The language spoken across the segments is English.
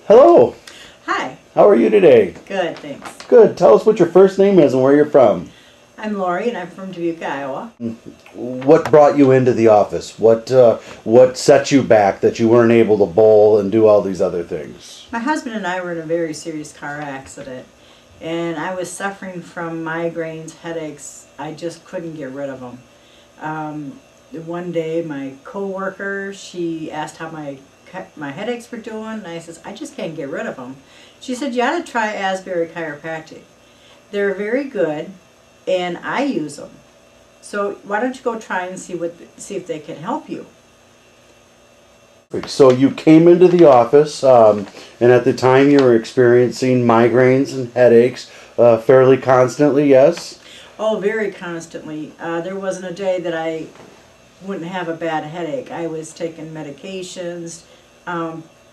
Hello. Hi. How are you today? Good, thanks. Good. Tell us what your first name is and where you're from. I'm Lori, and I'm from Dubuque, Iowa. What brought you into the office? What set you back that you weren't able to bowl and do all these other things? My husband and I were in a very serious car accident, and I was suffering from migraines, headaches. I just couldn't get rid of them. One day, my coworker, she asked how my headaches were doing, and I says, I just can't get rid of them. She said, you ought to try Asbury Chiropractic. They're very good, and I use them. So why don't you go try and see if they can help you. So you came into the office, and at the time you were experiencing migraines and headaches fairly constantly, yes? Oh, very constantly. There wasn't a day that I wouldn't have a bad headache. I was taking medications,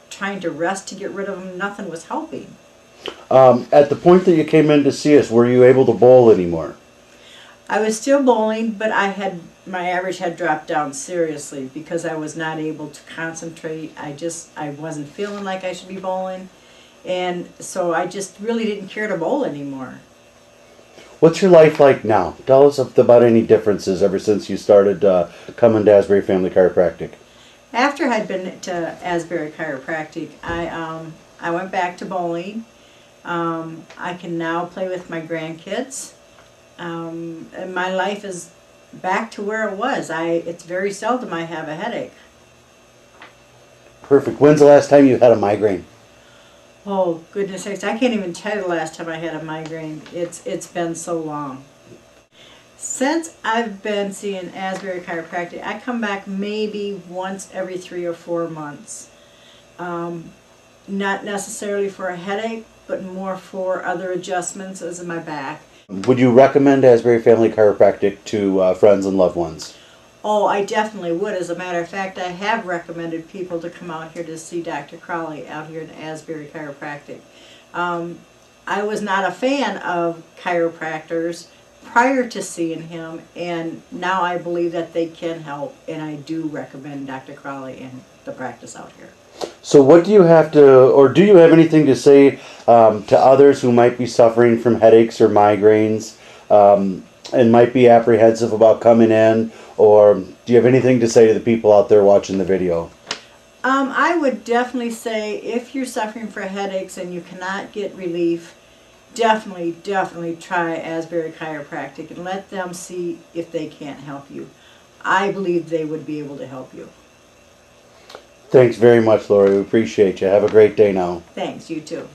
trying to rest to get rid of them. Nothing was helping. At the point that you came in to see us, were you able to bowl anymore? I was still bowling, but my average had dropped down seriously because I was not able to concentrate. I wasn't feeling like I should be bowling, and so I just really didn't care to bowl anymore. What's your life like now? Tell us about any differences ever since you started coming to Asbury Family Chiropractic. After I'd been to Asbury Chiropractic, I went back to bowling. I can now play with my grandkids. And my life is back to where it was. It's very seldom I have a headache. Perfect. When's the last time you had a migraine? Oh, goodness sakes, I can't even tell you the last time I had a migraine. It's been so long. Since I've been seeing Asbury Chiropractic, I come back maybe once every 3 or 4 months. Not necessarily for a headache, but more for other adjustments as in my back. Would you recommend Asbury Family Chiropractic to friends and loved ones? Oh, I definitely would. As a matter of fact, I have recommended people to come out here to see Dr. Crowley out here in Asbury Chiropractic. I was not a fan of chiropractors prior to seeing him, and now I believe that they can help, and I do recommend Dr. Crowley and the practice out here. So what do you have to, or do you have anything to say to others who might be suffering from headaches or migraines and might be apprehensive about coming in, or do you have anything to say to the people out there watching the video? I would definitely say if you're suffering from headaches and you cannot get relief, definitely try Asbury Chiropractic and let them see if they can't help you. I believe they would be able to help you. Thanks very much, Lori. We appreciate you. Have a great day now. Thanks, you too.